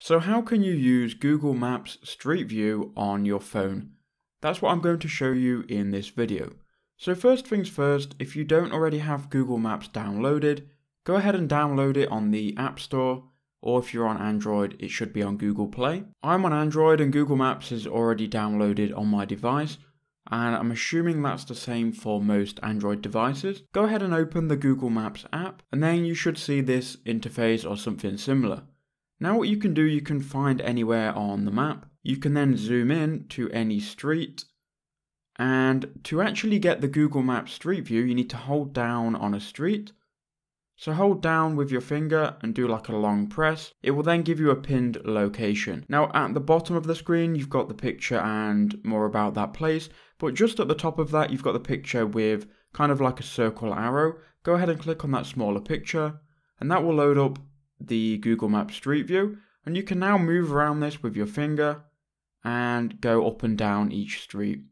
So how can you use Google Maps Street View on your phone? That's what I'm going to show you in this video. So first things first, if you don't already have Google Maps downloaded, go ahead and download it on the App Store, or if you're on Android, it should be on Google Play. I'm on Android and Google Maps is already downloaded on my device, and I'm assuming that's the same for most Android devices. Go ahead and open the Google Maps app, and then you should see this interface or something similar. Now what you can do, you can find anywhere on the map. You can then zoom in to any street, and to actually get the Google Maps Street View, you need to hold down on a street. So hold down with your finger and do like a long press. It will then give you a pinned location. Now at the bottom of the screen, you've got the picture and more about that place, but just at the top of that, you've got the picture with kind of like a circle arrow. Go ahead and click on that smaller picture, and that will load up the Google Maps Street View, and you can now move around this with your finger and go up and down each street.